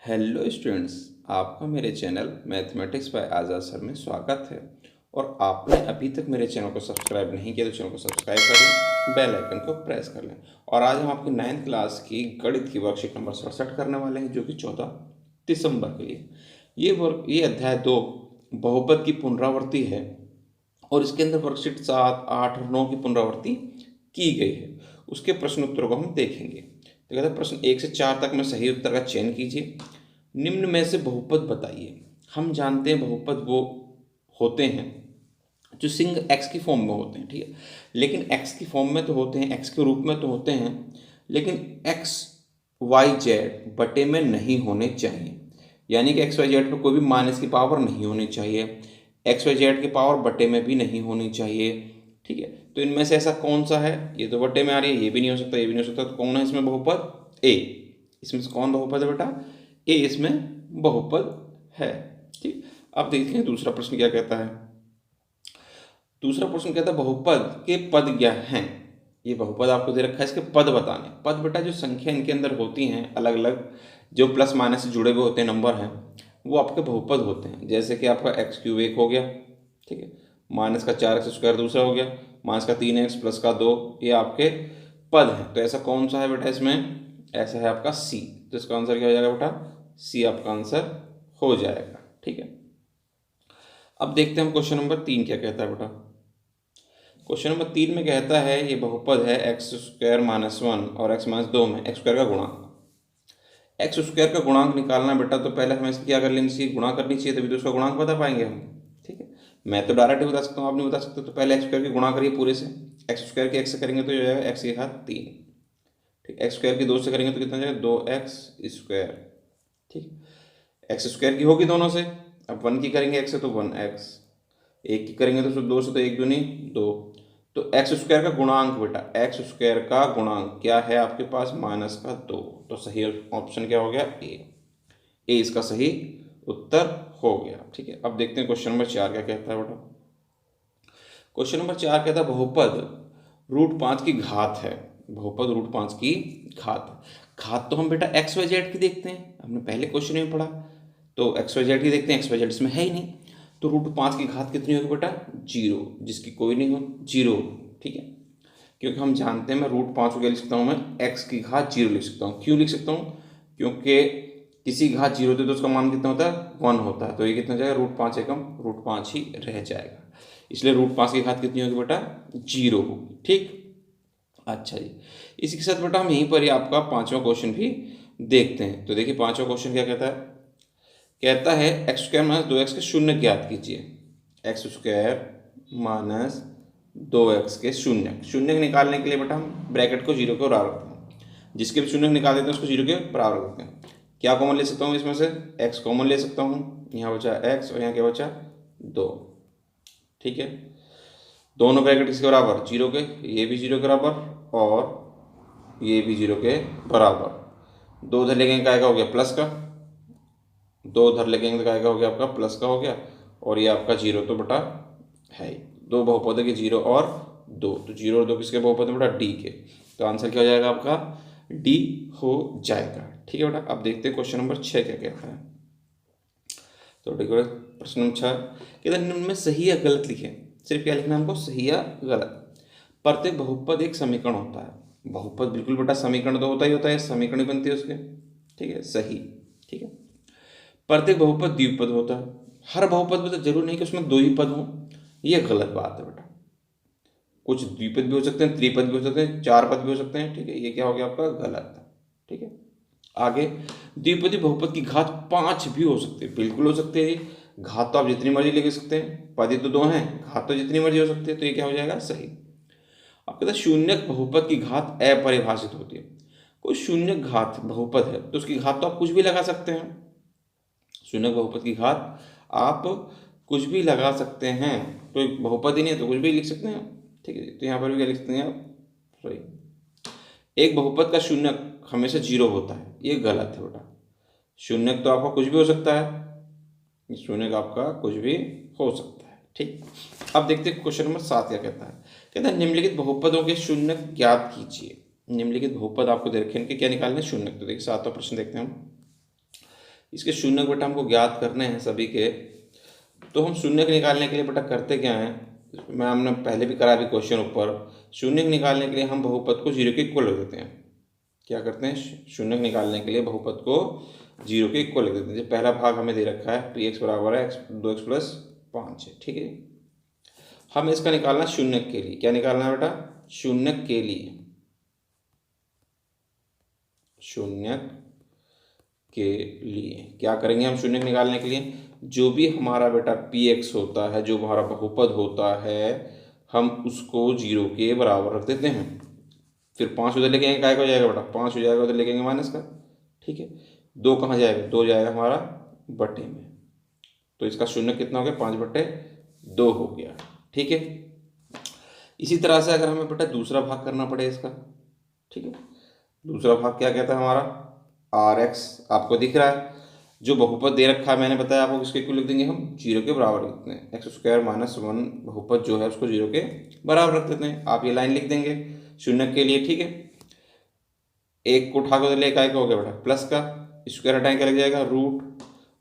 Hello students, आपका मेरे channel mathematics bye आज़ाद sir में स्वागत है। और आपने अभी तक मेरे चैनल को सब्सक्राइब नहीं किया तो चैनल को सब्सक्राइब कर लें, बेल आइकन को प्रेस कर लें। और आज हम आपकी 9th क्लास की गणित की वर्कशीट नंबर 67 करने वाले हैं, जो कि 14 दिसंबर के लिए। ये अध्याय 2 बहुपद की पुनरावृत्ति है और इसके अंदर वर्कशीट 7, 8 और 9 की पुनरावृत्ति की गई है। उसके प्रश्न उत्तरों को हम देखेंगे। तो कहते हैं प्रश्न 1 से 4 तक में सही उत्तर का चयन कीजिए। निम्न में से बहुपद बताइए। हम जानते हैं बहुपद वो होते हैं जो सिंगल एक्स की फॉर्म में होते हैं, ठीक है। लेकिन एक्स की फॉर्म में तो होते हैं, एक्स के रूप में तो होते हैं, लेकिन एक्स वाई जेड बटे में नहीं होने चाहिए। यानी कि एक्स वाई जेड पर कोई भी माइनस की पावर नहीं होनी चाहिए, एक्स वाई जेड की पावर बटे में भी नहीं होनी चाहिए, ठीक है। तो इनमें से ऐसा कौन सा है? ये तो बटे में आ रही है, ये भी नहीं हो सकता, ये भी नहीं हो सकता, तो कौन है इसमें बहुपद? ए। इसमें से कौन बहुपद है बेटा? ए इसमें बहुपद है, ठीक। अब देखते हैं दूसरा प्रश्न क्या कहता है। दूसरा प्रश्न कहता है बहुपद के पद क्या हैं। ये बहुपद आपको दे रखा है, इसके पद बताने। पद बेटा जो संख्या इनके अंदर होती हैं अलग अलग, जो प्लस माइनस से जुड़े हुए होते हैं नंबर हैं, वो आपके बहुपद होते हैं। जैसे कि आपका एक्स क्यूब एक हो गया, ठीक है, माइनस का 4x स्क्वायर दूसरा हो गया, माइनस का 3x प्लस का 2, ये आपके पद हैं। तो ऐसा कौन सा है बेटा इसमें? ऐसा है आपका सी। तो इसका आंसर क्या हो जाएगा बेटा? सी आपका आंसर हो जाएगा, ठीक है। अब देखते हैं हम क्वेश्चन नंबर 3 क्या कहता है बेटा। क्वेश्चन नंबर 3 में कहता है ये बहुपद है एक्स स्क्वायर माइनस 1 और एक्स माइनस 2 में एक्स स्क्वायर का गुणांक। एक्स स्क्वायर का गुणांक निकालना बेटा, तो पहले हमें इसकी क्या कर लेनी चाहिए? गुणा करनी चाहिए, तभी तो उसका गुणांक बता पाएंगे हम, ठीक है। मैं तो डायरेक्ट बता सकता हूँ, आप नहीं बता सकते। तो पहले एक्स स्क्वायर की गुणा करिए पूरे से। एक्स स्क्वायर के एक्स से करेंगे तो जो है एक्स की घात 3, ठीक। एक्स स्क्वायर की 2 से करेंगे तो कितना हो जाएगा? 2x स्क्वायर, ठीक। एक्स स्क्वायर की होगी दोनों से, अब 1 की करेंगे एक्स से तो 1x, एक की करेंगे तो 2 से तो 1 दूनी 2। तो एक्स स्क्वायर का गुणांक बेटा, एक्स स्क्वायर का गुणांक क्या है आपके पास? -2। तो सही ऑप्शन क्या हो गया? ए इसका सही उत्तर हो गया, ठीक है। अब देखते हैं क्वेश्चन नंबर 4 क्या कहता है बेटा। क्वेश्चन नंबर 4 कहता है बहुपद √5 की घात है। बहुपद √5 की घात। घात तो हम बेटा एक्स वाई जेड की देखते हैं, हमने पहले क्वेश्चन में पढ़ा। तो एक्स वाई जेड की देखते हैं, एक्स वाई जेड इसमें है ही नहीं। तो √5 की घात कितनी होगी बेटा? 0, जिसकी कोई नहीं हो, 0, ठीक है। क्योंकि हम जानते हैं मैं √5 को क्या लिख सकता हूँ? मैं एक्स की घात 0 लिख सकता हूँ। क्यों लिख सकता हूँ? क्योंकि किसी घात 0 दे तो उसका मान कितना होता है? 1 होता है। तो ये कितना हो जाएगा? √5 एकम √5 ही रह जाएगा। इसलिए √5 की घात कितनी होगी बेटा? 0 होगी, ठीक। अच्छा जी, इसी के साथ बेटा हम यहीं पर ही आपका 5वां क्वेश्चन भी देखते हैं। तो देखिए 5वां क्वेश्चन क्या कहता है। कहता है एक्स स्क्वायर माइनस 2x के शून्य ज्ञात कीजिए। एक्स स्क्वायर माइनस 2x के शून्य। शून्य निकालने के लिए बेटा हम ब्रैकेट को 0 के बराबर रखते हैं। जिसके भी शून्य निकाल देते हैं उसको 0 के बराबर रखते हैं। क्या कॉमन ले सकता हूँ इसमें से? x कॉमन ले सकता हूँ। यहाँ बचा x और यहाँ क्या बचा? 2, ठीक है। दोनों ब्रैकेट किसके बराबर? 0 के। ये भी 0 के बराबर और ये भी 0 के बराबर। 2 उधर लेंगे का हो गया प्लस का, 2 उधर लेंगे तो का हो गया आपका प्लस का हो गया, और ये आपका 0 तो बेटा है ही। 2 बहुपद के 0 और 2, तो 0 और 2 किसके बहुपद है बेटा? डी के। तो आंसर क्या हो जाएगा आपका? डी हो जाएगा, ठीक है बेटा। अब देखते हैं क्वेश्चन नंबर 6 क्या कहता है। तो देखो प्रश्न नंबर 6 कहता है निम्न में सही या गलत लिखें। सिर्फ क्या लिखना है हमको? सही या गलत। प्रत्येक बहुपद एक समीकरण होता है। बहुपद बिल्कुल बेटा समीकरण तो होता ही होता है, समीकरण ही बनती है उसके, ठीक है, सही, ठीक है। प्रत्येक बहुपद द्विपद होता है। हर बहुपद में तो जरूर नहीं कि उसमें 2 ही पद हों, ये गलत बात है बेटा। कुछ द्विपद भी हो सकते हैं, त्रिपद भी हो सकते हैं, 4 पद भी हो सकते हैं, ठीक है। ये क्या हो गया आपका? गलत, ठीक है। आगे द्विपदी बहुपद की घात 5 भी हो सकती है, बिल्कुल हो सकते हैं। घात तो आप जितनी मर्जी लिख सकते हैं, पद ही तो 2 हैं, घात तो जितनी मर्जी हो सकती है। तो ये क्या हो जाएगा? सही। अब कहते हैं शून्यक बहुपद की घात अपरिभाषित होती है। कोई शून्यक घात बहुपद है तो उसकी घात तो आप कुछ भी लगा सकते हैं। शून्यक बहुपद की घात आप कुछ भी लगा सकते हैं, तो बहुपद ही नहीं है तो कुछ भी लिख सकते हैं, ठीक है। तो यहाँ पर भी क्या लिख सकते हैं आप? सही। एक बहुपद का शून्यक हमेशा 0 होता है, ये गलत है बेटा। शून्यक तो आपका कुछ भी हो सकता है, शून्यक आपका कुछ भी हो सकता है, ठीक। अब देखते हैं क्वेश्चन नंबर 7 क्या कहता है। कहता है निम्नलिखित बहुपदों के शून्यक ज्ञात कीजिए। निम्नलिखित बहुपद आपको दे रखे हैं, इनके क्या निकालने? शून्यक। तो देखिए 7वां प्रश्न देखते हैं हम। इसके शून्य बेटा हमको ज्ञात करने हैं सभी के। तो हम शून्य निकालने के लिए बेटा करते क्या हैं, मैं हमने पहले भी करा अभी क्वेश्चन ऊपर। शून्य निकालने के लिए हम बहुपद को जीरो के इक्वल रख देते हैं। क्या करते हैं, शून्य निकालने के लिए बहुपद को जीरो के इक्वल लिख देते हैं। पहला भाग हमें दे रखा है पी एक्स बराबर है 2x + 5 है, ठीक है। हमें इसका निकालना शून्य के लिए, क्या निकालना है बेटा, शून्य के लिए, शून्य के लिए क्या करेंगे हम शून्य निकालने के लिए, जो भी हमारा बेटा पी एक्स होता है, जो हमारा बहुपद होता है, हम उसको जीरो के बराबर रख देते हैं। फिर 5 उधर लेके आएंगे, काय का हो जाएगा बेटा, 5 हो जाएगा, उधर लेके आएंगे माइनस का, ठीक है। 2 कहाँ जाएगा, 2 जाएगा हमारा बटे में, तो इसका शून्य कितना हो गया, 5/2 हो गया, ठीक है। इसी तरह से अगर हमें बेटा दूसरा भाग करना पड़े इसका, ठीक है। दूसरा भाग क्या कहता है हमारा, आर एक्स आपको दिख रहा है, जो बहुपद दे रखा है मैंने बताया आपको, किसके इक्वल लिख देंगे हम, जीरो के बराबर लिख देते हैं। x² - 1 बहुपद जो है उसको जीरो के बराबर रख देते हैं। आप ये लाइन लिख देंगे शून्य के लिए, ठीक है। एक को उठा के उधर ले काय का हो गया बेटा, प्लस का स्क्वायर हटाएं क्या लग जाएगा, रूट,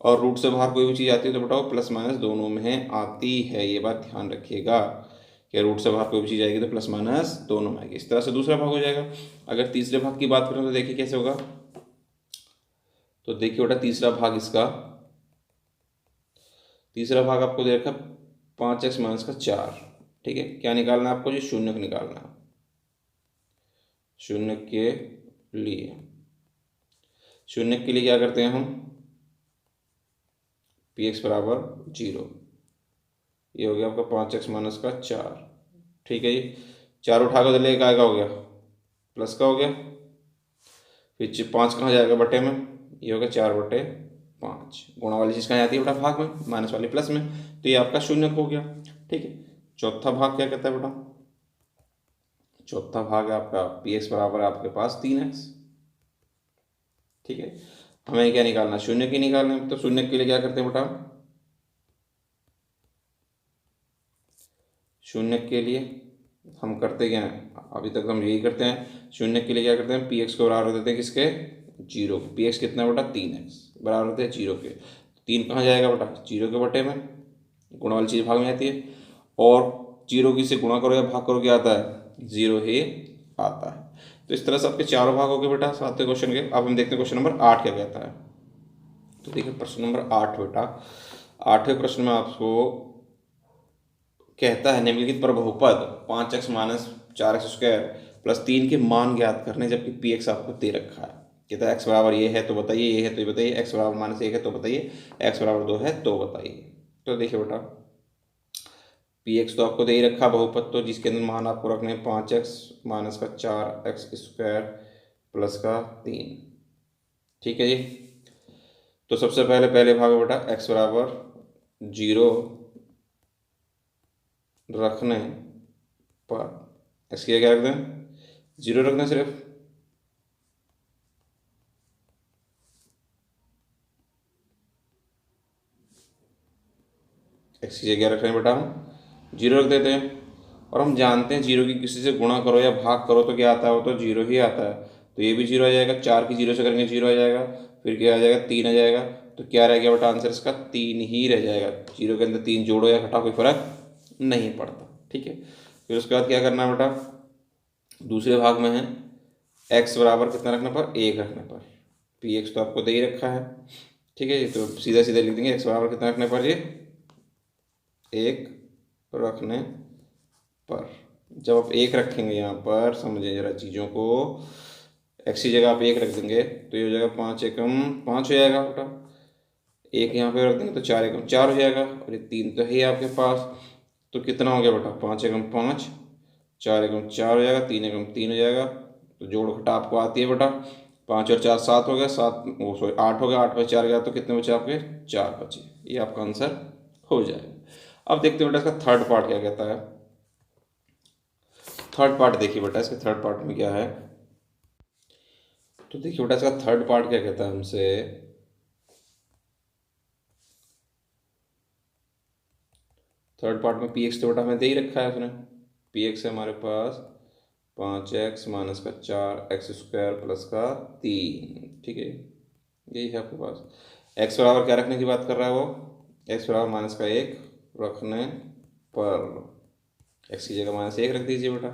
और रूट से बाहर कोई भी चीज़ आती है तो बेटा वो प्लस माइनस दोनों में आती है, ये बात ध्यान रखिएगा कि रूट से बाहर कोई भी चीज़ आएगी तो प्लस माइनस दोनों में आएगी। इस तरह से दूसरा भाग हो जाएगा। अगर तीसरे भाग की बात करें तो देखिए कैसे होगा, तो देखिए बेटा तीसरा भाग इसका, तीसरा भाग आपको दे रखा 5x - 4, ठीक है। क्या निकालना है आपको जी, शून्य को निकालना है, शून्य के लिए, शून्य के लिए क्या करते हैं हम, पी एक्स बराबर 0, ये हो गया आपका 5x - 4, ठीक है जी। 4 उठा कर ले का हो गया, प्लस का हो गया, फिर 5 कहाँ जाएगा बटे में, ये हो गया 4/5, गुणा वाली चीज़ कहाँ जाती है बेटा, भाग में, माइनस वाली प्लस में, तो ये आपका शून्य हो गया, ठीक है। चौथा भाग क्या कहता है बेटा, चौथा भाग है आपका पी एक्स बराबर है आपके पास 3x, ठीक है। हमें क्या निकालना, शून्य की निकालना है, तो शून्य के लिए क्या करते हैं बेटा, शून्य के लिए हम करते क्या हैं, अभी तक हम यही करते हैं। शून्य के लिए क्या करते हैं, पी एक्स को बराबर देते हैं किसके, जीरो के। पी एक्स कितना है बेटा, 3x बराबर देते हैं जीरो के। 3 कहाँ जाएगा बेटा, जीरो के बटे में, गुणा वाली चीज़ भाग में आती है, और जीरो की से गुणा करो या भाग करो क्या आता है, जीरो ही आता है। तो इस तरह से आपके चारों भाग हो गए बेटा सातवें क्वेश्चन के। अब हम देखते हैं क्वेश्चन नंबर 8 क्या कहता है। तो देखिए प्रश्न नंबर 8 बेटा, 8वें प्रश्न में आपको कहता है निम्नलिखित पर बहुपद 5x - 4x² + 3 के मान ज्ञात करने, जबकि पी एक्स आपको दे रखा है। कहता है x बराबर ये है तो बताइए, ये है तो ये बताइए, x बराबर -1 है तो बताइए, x बराबर 2 है तो बताइए। तो देखिए बेटा पी एक्स तो आपको दे ही रखा बहुपद, तो जिसके अंदर मान आपको रखने 5x - 4x² + 3, ठीक है जी। तो सबसे पहले भाग में बेटा x बराबर 0 रखने पर, इसके लिए क्या रख दें, 0 रख दें सिर्फ, एक्स की जगह रख रहे हैं बेटा हम 0 रख देते हैं। और हम जानते हैं जीरो की किसी से गुणा करो या भाग करो तो क्या आता है, वो तो जीरो ही आता है। तो ये भी 0 आ जाएगा, 4 की 0 से करेंगे 0 आ जाएगा, फिर क्या आ जाएगा 3 आ जाएगा, तो क्या रह गया बेटा आंसर इसका 3 ही रह जाएगा। 0 के अंदर 3 जोड़ो या घटाओ कोई फर्क नहीं पड़ता, ठीक है। फिर उसके बाद क्या करना है बेटा, दूसरे भाग में है x बराबर कितना रखने पर, 1 रखने पर, पी एक्स तो आपको दे ही रखा है, ठीक है जी। तो सीधा सीधा लिख देंगे x बराबर कितना रखने पर, ये 1 रखने पर। जब आप 1 रखेंगे यहाँ पर, समझें जरा चीज़ों को, x की जगह आप 1 रख देंगे तो ये हो जाएगा 5 एकम 5 हो जाएगा बेटा, 1 यहाँ पे रख देंगे तो 4 एकम 4 हो जाएगा, और ये 3 तो है आपके पास, तो कितना हो गया बेटा 5 एकम 5, 4 एकम 4 हो जाएगा, 3 एकम 3 हो जाएगा। तो जोड़ घटा आपको आती है बेटा, 5 और 4 7 हो गया, 7 वो सॉरी 8 हो गया, 8 में 4 गया तो कितने बचे आपके, 4 बचे। ये आपका आंसर हो जाएगा। अब देखते हैं बेटा इसका थर्ड पार्ट क्या कहता है। थर्ड पार्ट देखिए बेटा, इसके थर्ड पार्ट में क्या है, तो देखिए बेटा इसका थर्ड पार्ट क्या कहता है हमसे, थर्ड पार्ट में पी एक्स तो बेटा हमें दे ही रखा है उसने, पी एक्स है हमारे पास 5x - 4x² + 3, ठीक है, यही है आपके पास। एक्स बराबर क्या रखने की बात कर रहा है वो, एक्स बराबर माइनस का 1 रखने पर एक्स की जगह -1 रख दीजिए बेटा।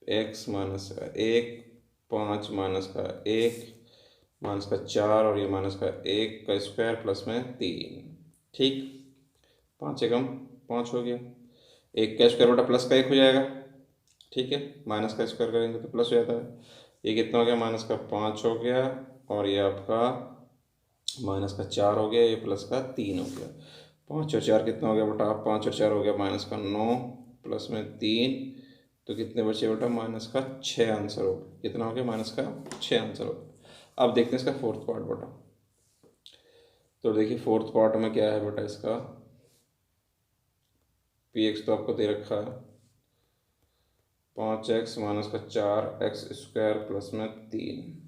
एक्स माइनस का 1, 5 माइनस का 1 माइनस का 4 और ये माइनस का 1 का स्क्वायर प्लस में 3। ठीक, 5 एकम 5 हो गया। 1 का स्क्वायर बेटा प्लस का 1 हो जाएगा। ठीक है, माइनस का स्क्वायर करेंगे तो प्लस हो जाता है। ये कितना हो गया, माइनस का 5 हो गया और ये आपका माइनस का 4 हो गया, ये प्लस का 3 हो गया। 5 और 4 कितना हो गया बेटा, 5 और 4 हो गया माइनस का 9 प्लस में 3, तो कितने बचे बेटा, माइनस का 6 आंसर हो गया। कितना हो गया, माइनस का 6 आंसर हो गया। अब देखते हैं इसका फोर्थ पार्ट बेटा। तो देखिए फोर्थ पार्ट में क्या है बेटा, इसका पी एक्स तो आपको दे रखा है 5x माइनस का 4x स्क्वायर प्लस में 3।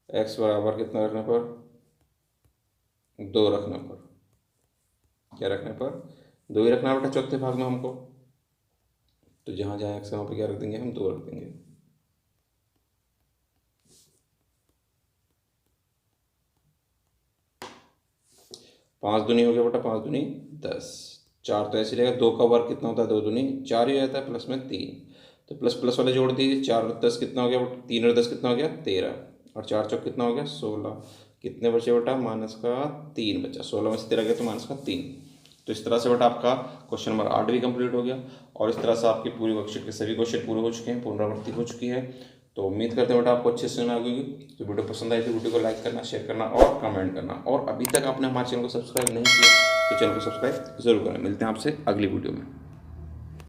x बराबर कितना रखने पर, 2 रखने पर, क्या रखने पर, 2 ही रखना है बेटा चौथे भाग में हमको। तो जहाँ जहाँ x है वहाँ पे क्या रख देंगे, हम 2 रख देंगे। पाँच दूनी हो गया बेटा, 5 दूनी 10, 4 तो ऐसे रहेगा, 2 का वर्ग कितना होता है, 2 दूनी 4 ही रहता है प्लस में 3। तो प्लस प्लस वाले जोड़ दीजिए, 4 और 10 कितना हो गया, 3 और 10 कितना हो गया 13 और 4 चौक कितना हो गया 16। कितने बचे बेटा, माइनस का 3 बचा। 16 में से 13 गया तो माइनस का 3। तो इस तरह से बेटा आपका क्वेश्चन नंबर 8 भी कंप्लीट हो गया और इस तरह से आपकी पूरी वर्कशीट के सभी क्वेश्चन पूरे हो चुके हैं, पुनरावृत्ति हो चुकी है। तो उम्मीद करते हैं बेटा आपको अच्छे से सुना होगी। तो वीडियो पसंद आई तो वीडियो को लाइक करना, शेयर करना और कमेंट करना। और अभी तक आपने हमारे चैनल को सब्सक्राइब नहीं किया तो चैनल को सब्सक्राइब जरूर करें। मिलते हैं आपसे अगली वीडियो में।